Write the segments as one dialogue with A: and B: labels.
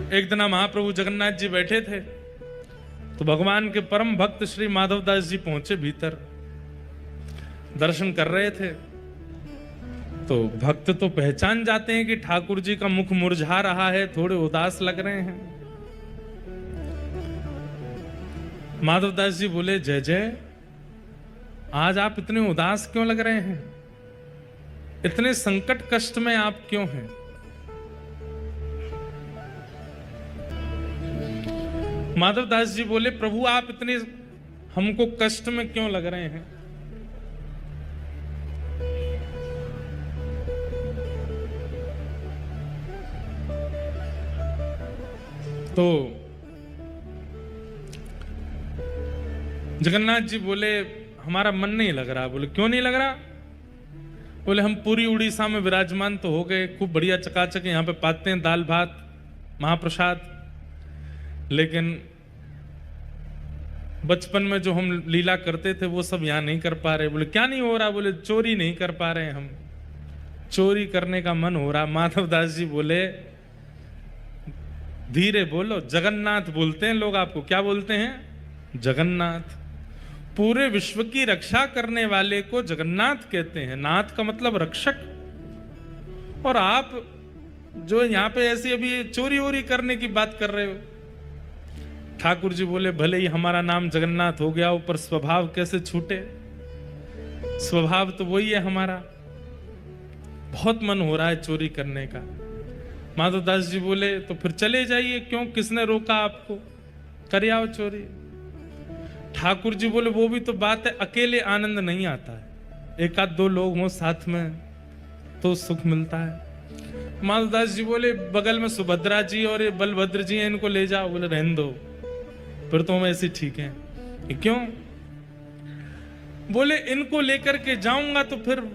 A: एक दिन महाप्रभु जगन्नाथ जी बैठे थे तो भगवान के परम भक्त श्री माधवदास जी पहुंचे भीतर, दर्शन कर रहे थे। तो भक्त तो पहचान जाते हैं कि ठाकुर जी का मुख मुरझा रहा है, थोड़े उदास लग रहे हैं। माधवदास जी बोले, जय जय, आज आप इतने उदास क्यों लग रहे हैं? इतने संकट कष्ट में आप क्यों हैं? माधवदास जी बोले, प्रभु आप इतने हमको कष्ट में क्यों लग रहे हैं? तो जगन्नाथ जी बोले, हमारा मन नहीं लग रहा। बोले, क्यों नहीं लग रहा? बोले, हम पूरी उड़ीसा में विराजमान तो हो गए, खूब बढ़िया चकाचक यहाँ पे पाते हैं दाल भात महाप्रसाद, लेकिन बचपन में जो हम लीला करते थे वो सब यहाँ नहीं कर पा रहे। बोले, क्या नहीं हो रहा? बोले, चोरी नहीं कर पा रहे, हम चोरी करने का मन हो रहा। माधवदास जी बोले, धीरे बोलो, जगन्नाथ बोलते हैं लोग आपको। क्या बोलते हैं? जगन्नाथ। पूरे विश्व की रक्षा करने वाले को जगन्नाथ कहते हैं। नाथ का मतलब रक्षक। और आप जो यहाँ पे ऐसी अभी चोरी वोरी करने की बात कर रहे हो। ठाकुर जी बोले, भले ही हमारा नाम जगन्नाथ हो गया, ऊपर स्वभाव कैसे छूटे? स्वभाव तो वही है हमारा। बहुत मन हो रहा है चोरी करने का। माधवदास जी बोले, तो फिर चले जाइए, क्यों, किसने रोका आपको? कर आओ चोरी। ठाकुर जी बोले, वो भी तो बात है, अकेले आनंद नहीं आता है, एक आध दो लोग हों साथ में तो सुख मिलता है। माधवदास जी बोले, बगल में सुभद्रा जी और ये बलभद्र जी हैं, इनको ले जाओ। बोले, रहने दो, फिर तो हम ऐसे ठीक हैं। क्यों? बोले, इनको लेकर के जाऊंगा तो फिर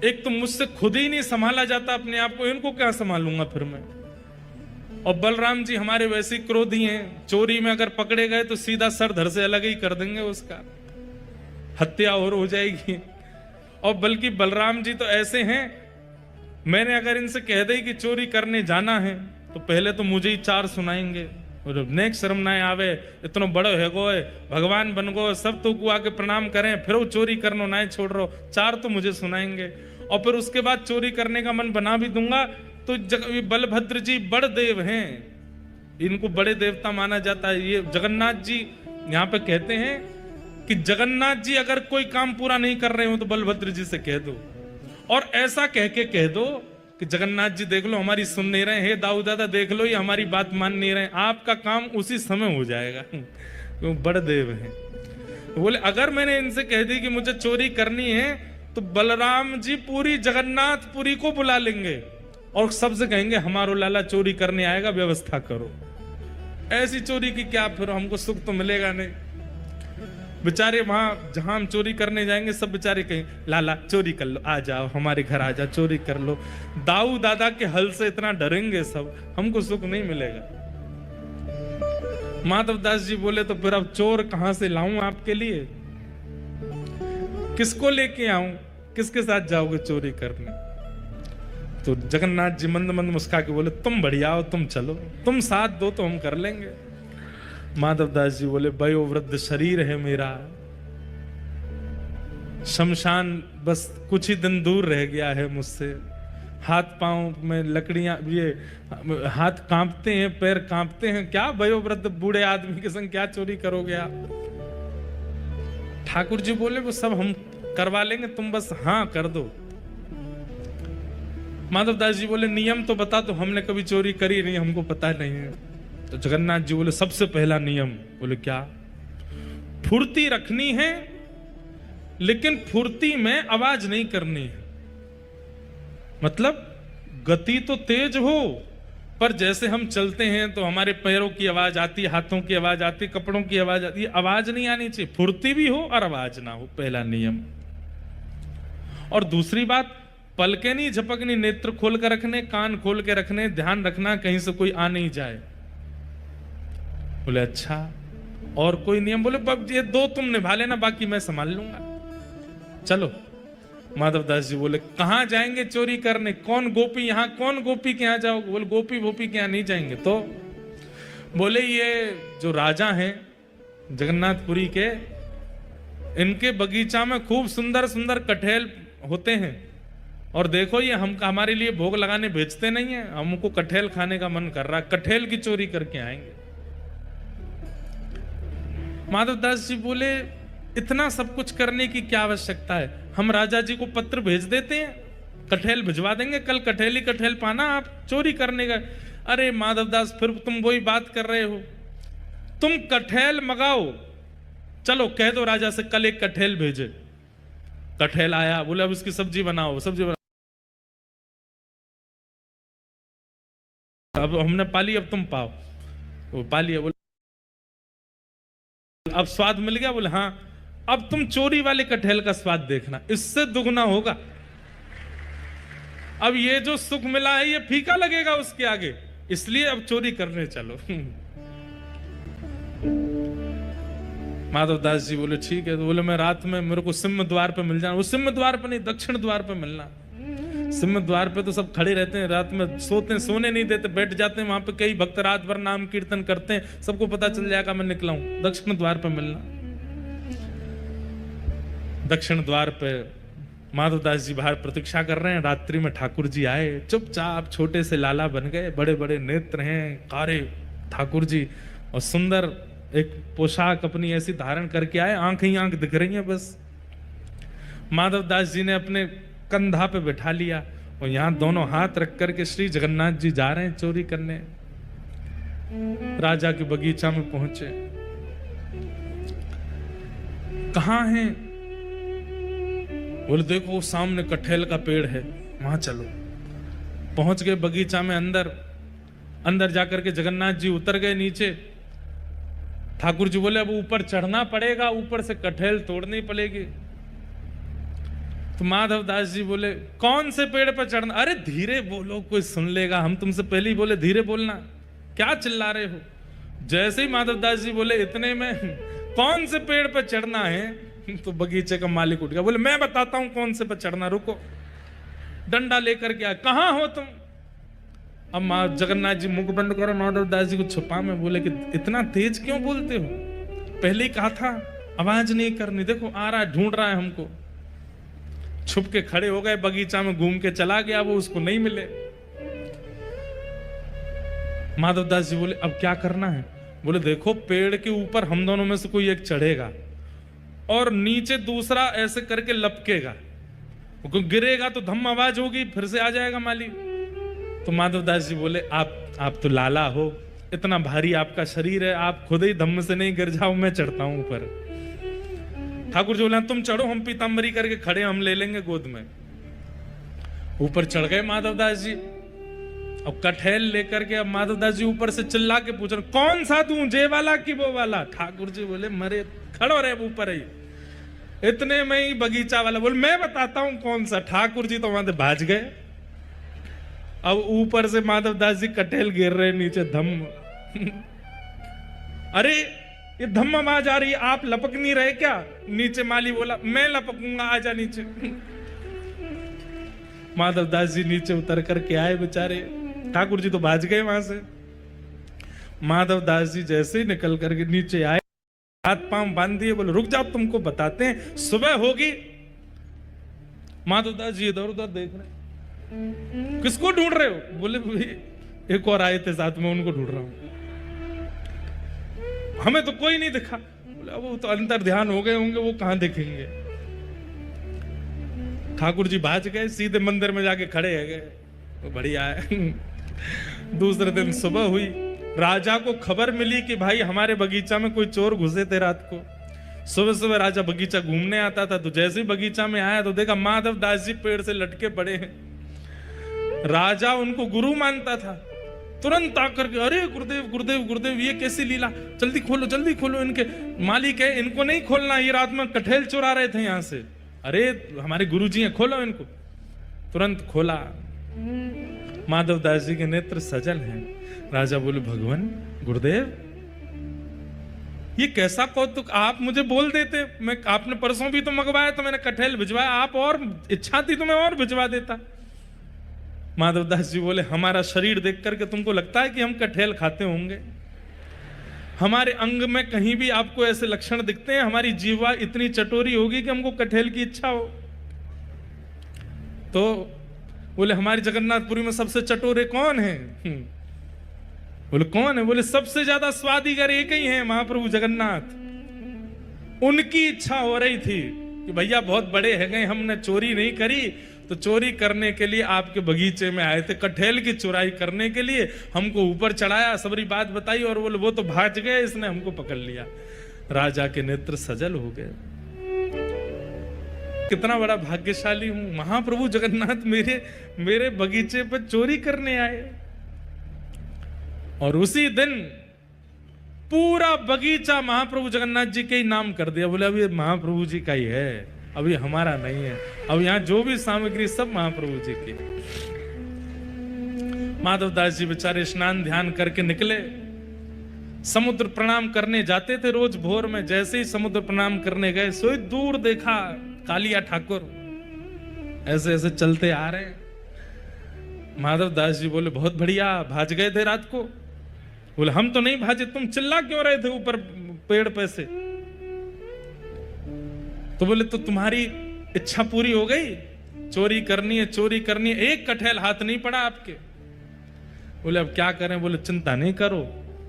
A: एक तो मुझसे खुद ही नहीं संभाला जाता अपने आप को, इनको क्या संभालूंगा फिर मैं? और बलराम जी हमारे वैसे ही क्रोधी हैं, चोरी में अगर पकड़े गए तो सीधा सर धड़ से अलग ही कर देंगे, उसका हत्या और हो जाएगी। और बल्कि बलराम जी तो ऐसे हैं, मैंने अगर इनसे कह दी कि चोरी करने जाना है तो पहले तो मुझे ही चार सुनाएंगे। और नेक्स्ट शर्म ना आवे, इतना बड़ो है गो, भगवान बन गो, सब तो को आके प्रणाम करें, फिर वो चोरी करनो ना छोड़ रहो, चार तो मुझे सुनाएंगे। और फिर उसके बाद चोरी करने का मन बना भी दूंगा तो बलभद्र जी बड़े देव हैं, इनको बड़े देवता माना जाता है। ये जगन्नाथ जी यहाँ पे कहते हैं कि जगन्नाथ जी अगर कोई काम पूरा नहीं कर रहे हो तो बलभद्र जी से कह दो, और ऐसा कह के कह दो कि जगन्नाथ जी देख लो हमारी सुन नहीं रहे, हे दाऊ दादा देख लो ये हमारी बात मान नहीं रहे, आपका काम उसी समय हो जाएगा। वो बड़े देव हैं। बोले, अगर मैंने इनसे कह दी कि मुझे चोरी करनी है तो बलराम जी पूरी जगन्नाथपुरी को बुला लेंगे और सबसे कहेंगे, हमारो लाला चोरी करने आएगा, व्यवस्था करो। ऐसी चोरी की क्या, फिर हमको सुख तो मिलेगा नहीं। बेचारे वहां जहां हम चोरी करने जाएंगे सब बेचारे कहें, लाला चोरी कर लो, आ जाओ हमारे घर, आ जाओ चोरी कर लो। दाऊ दादा के हल से इतना डरेंगे सब, हमको सुख नहीं मिलेगा। माधवदास जी बोले, तो फिर अब चोर कहां से लाऊं आपके लिए? किसको लेके आऊं? किसके साथ जाओगे चोरी करने? तो जगन्नाथ जी मंद मंद मुस्का के बोले, तुम बढ़िया हो, तुम चलो, तुम साथ दो तो हम कर लेंगे। माधवदास जी बोले, वयोवृद्ध शरीर है मेरा, शमशान बस कुछ ही दिन दूर रह गया है मुझसे, हाथ पांव में लकड़ियां, ये हाथ कांपते हैं, पैर कांपते हैं, क्या वयोवृद्ध बूढ़े आदमी के संग क्या चोरी करोगे आप? ठाकुर जी बोले, वो सब हम करवा लेंगे, तुम बस हाँ कर दो। माधवदास जी बोले, नियम तो बता, तो हमने कभी चोरी करी नहीं, हमको पता नहीं है। तो जगन्नाथ जी बोले, सबसे पहला नियम। बोले, क्या? फुर्ती रखनी है, लेकिन फुर्ती में आवाज नहीं करनी है। मतलब गति तो तेज हो, पर जैसे हम चलते हैं तो हमारे पैरों की आवाज आती, हाथों की आवाज आती, कपड़ों की आवाज आती, आवाज नहीं आनी चाहिए। फुर्ती भी हो और आवाज ना हो, पहला नियम। और दूसरी बात, पलके नहीं झपकनी, नेत्र खोल कर रखने, कान खोल के रखने, ध्यान रखना कहीं से कोई आ नहीं जाए। बोले, अच्छा और कोई नियम? बोले, ये दो तुम निभा लेना, बाकी मैं संभाल लूंगा। चलो। माधवदास जी बोले कहाँ जाएंगे चोरी करने, कौन गोपी यहाँ, कौन गोपी के यहाँ जाओगे? बोले गोपी वोपी के यहाँ नहीं जाएंगे। तो बोले ये जो राजा हैं जगन्नाथपुरी के, इनके बगीचा में खूब सुंदर सुंदर कटहल होते हैं, और देखो ये हम हमारे लिए भोग लगाने भेजते नहीं है, हमको कटहल खाने का मन कर रहा है, कटहल की चोरी करके आएंगे। माधवदास जी बोले इतना सब कुछ करने की क्या आवश्यकता है, हम राजा जी को पत्र भेज देते हैं, कटहल भिजवा देंगे, कल कटहल ही कटहल पाना, आप चोरी करने का। अरे माधवदास फिर तुम वही बात कर रहे हो, तुम कटहल मंगाओ, चलो कह दो राजा से कल एक कटहल भेजे। कटहल आया, बोले अब इसकी सब्जी बनाओ, सब्जी बनाओ, अब हमने पाली अब तुम पाओ, वो पाली। बोले अब स्वाद मिल गया? बोले हाँ, अब तुम चोरी वाले कटहल का स्वाद देखना, इससे दुगना होगा। अब ये जो सुख मिला है ये फीका लगेगा उसके आगे, इसलिए अब चोरी करने चलो। माधवदास जी बोले ठीक है। तो बोले मैं रात में मेरे को सिंह द्वार पे मिल जाना। वो सिंह द्वार पे नहीं, दक्षिण द्वार पे मिलना। सिंह द्वार पे तो सब खड़े रहते हैं, रात में सोने नहीं देते, बैठ जाते हैं वहां पे, कई भक्त रात भर नाम कीर्तन करते हैं, सबको पता चल जाएगा मैं निकला हूं। दक्षिण द्वार पे मिलना। दक्षिण द्वार पे माधवदास जी बाहर प्रतीक्षा कर रहे हैं। रात्रि में ठाकुर जी आए, चुपचाप छोटे से लाला बन गए, बड़े बड़े नेत्र हैं, कारे ठाकुर जी, और सुंदर एक पोशाक अपनी ऐसी धारण करके आए, आंख ही आंख दिख रही है बस। माधवदास जी ने अपने कंधा पे बैठा लिया, और यहां दोनों हाथ रख करके श्री जगन्नाथ जी जा रहे हैं चोरी करने। राजा के बगीचा में पहुंचे, कहां हैं? बोले देखो वो सामने कटहल का पेड़ है, वहां चलो। पहुंच गए बगीचा में, अंदर जाकर के जगन्नाथ जी उतर गए नीचे। ठाकुर जी बोले अब ऊपर चढ़ना पड़ेगा, ऊपर से कटहल तोड़नी पड़ेगी। तो माधवदास जी बोले कौन से पेड़ पर चढ़ना? अरे धीरे बोलो, कोई सुन लेगा, हम तुमसे पहले ही बोले धीरे बोलना, क्या चिल्ला रहे हो? जैसे ही माधवदास जी बोले इतने में कौन से पेड़ पर चढ़ना है, तो बगीचे का मालिक उठ गया, बोले मैं बताता हूं कौन से पर चढ़ना, रुको। डंडा लेकर के आया, कहां हो तुम? अब जगन्नाथ जी मुख बंद करो, माधवदास जी को छुपा में बोले कि इतना तेज क्यों बोलते हो, पहले ही कहा था आवाज नहीं करनी, देखो आ रहा है, ढूंढ रहा है हमको। छुप के खड़े हो गए, बगीचा में घूम के चला गया, वो उसको नहीं मिले। माधवदास जी बोले अब क्या करना है? बोले देखो पेड़ के ऊपर हम दोनों में से कोई एक चढ़ेगा, और नीचे दूसरा ऐसे करके लपकेगा, गिरेगा तो धम आवाज होगी, फिर से आ जाएगा माली। तो माधवदास जी बोले आप तो लाला हो, इतना भारी आपका शरीर है, आप खुद ही धम्म से नहीं गिर जाओ, मैं चढ़ता हूं ऊपर। ठाकुर जी बोले तुम चढ़ो, हम पीताम्बरी करके खड़े, हम ले लेंगे गोद में। ऊपर चढ़ गए माधवदास जी। अब कटहल लेकर के अब माधवदास जी ऊपर से चिल्ला के पूछ रहे कौन सा तू, जे वाला कि वो वाला? ठाकुर जी बोले मरे खड़ो रहे ऊपर ही। इतने में ही बगीचा वाला बोले मैं बताता हूं कौन सा। ठाकुर जी तो वहां से भाज गए। अब ऊपर से माधवदास जी कटहल गिर रहे नीचे, धम्म। अरे ये धम्म आवाज आ रही है, आप लपक नहीं रहे क्या? नीचे माली बोला मैं लपकूंगा, आजा नीचे। माधवदास जी नीचे उतर करके आए बेचारे, ठाकुर जी तो भाज गए वहां से। माधवदास जी जैसे ही निकल करके नीचे आए, हाथ पांव बांध दिए, बोले रुक जाओ तुमको बताते हैं, सुबह होगी। माधवदास जी इधर उधर देख रहे, किसको ढूंढ रहे हो? बोले एक और आए थे साथ में, उनको ढूंढ रहा हूं, हमें तो कोई नहीं दिखा। बोला वो तो अंतर ध्यान हो गए होंगे, वो कहां दिखेंगे। ठाकुर जी भाज गए, सीधे मंदिर में जाके खड़े है गए, तो बढ़िया है। दूसरे दिन सुबह हुई, राजा को खबर मिली कि भाई हमारे बगीचा में कोई चोर घुसे थे रात को। सुबह सुबह राजा बगीचा घूमने आता था, तो जैसे ही बगीचा में आया तो देखा माधवदास जी पेड़ से लटके पड़े हैं। राजा उनको गुरु मानता था, तुरंत आकर के अरे गुरुदेव गुरुदेव गुरुदेव ये कैसी लीला, जल्दी खोलो इनके मालिक है, इनको नहीं खोलना, ये रात में कटहल चुरा रहे थे यहां से। अरे हमारे गुरुजी हैं, खोलो इनको। तुरंत खोला, माधवदास जी के नेत्र सजल हैं। राजा बोले भगवान गुरुदेव ये कैसा कौतुक, आप मुझे बोल देते, मैं आपने परसों भी तो मंगवाया तो मैंने कटहल भिजवाया, आप और इच्छा थी तो मैं और भिजवा देता। माधवदास जी बोले हमारा शरीर देख करके तुमको लगता है कि हम कटहल खाते होंगे? हमारे अंग में कहीं भी आपको ऐसे लक्षण दिखते हैं? हमारी जीवा इतनी चटोरी होगी कि हमको कटहल की इच्छा हो? तो बोले हमारी जगन्नाथपुरी में सबसे चटोरे कौन है? बोले कौन है? बोले सबसे ज्यादा स्वादिगर एक ही है, महाप्रभु जगन्नाथ। उनकी इच्छा हो रही थी कि भैया बहुत बड़े है गए, हमने चोरी नहीं करी, तो चोरी करने के लिए आपके बगीचे में आए थे, कटहल की चुराई करने के लिए हमको ऊपर चढ़ाया, सबरी बात बताई, और बोले वो तो भाग गए, इसने हमको पकड़ लिया। राजा के नेत्र सजल हो गए, कितना बड़ा भाग्यशाली हूं, महाप्रभु जगन्नाथ मेरे बगीचे पर चोरी करने आए। और उसी दिन पूरा बगीचा महाप्रभु जगन्नाथ जी के ही नाम कर दिया। बोले अभी महाप्रभु जी का ही है, अभी हमारा नहीं है, अब यहां जो भी सामग्री सब महाप्रभु जी की। माधवदास जी बेचारे स्नान ध्यान करके निकले, समुद्र प्रणाम करने जाते थे रोज भोर में। जैसे ही समुद्र प्रणाम करने गए, सोई दूर देखा कालिया ठाकुर ऐसे ऐसे चलते आ रहे हैं। माधवदास जी बोले बहुत बढ़िया, भाज गए थे रात को? बोले हम तो नहीं भाजे, तुम चिल्ला क्यों रहे थे ऊपर पेड़ पे से? तो बोले तो तुम्हारी इच्छा पूरी हो गई, चोरी करनी है, चोरी करनी है, एक कटहल हाथ नहीं पड़ा आपके। बोले अब क्या करें? बोले चिंता नहीं करो,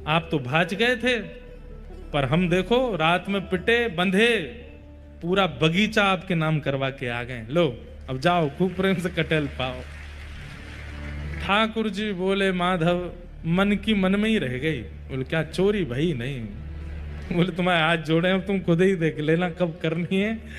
A: आप तो भाज गए थे, पर हम देखो रात में पिटे बंधे पूरा बगीचा आपके नाम करवा के आ गए, लो अब जाओ खूब प्रेम से कटहल पाओ। ठाकुर जी बोले माधव मन की मन में ही रह गई। बोले क्या चोरी? भाई नहीं। बोले तुम्हारे हाथ जोड़े हैं, तुम खुद ही देख लेना कब करनी है।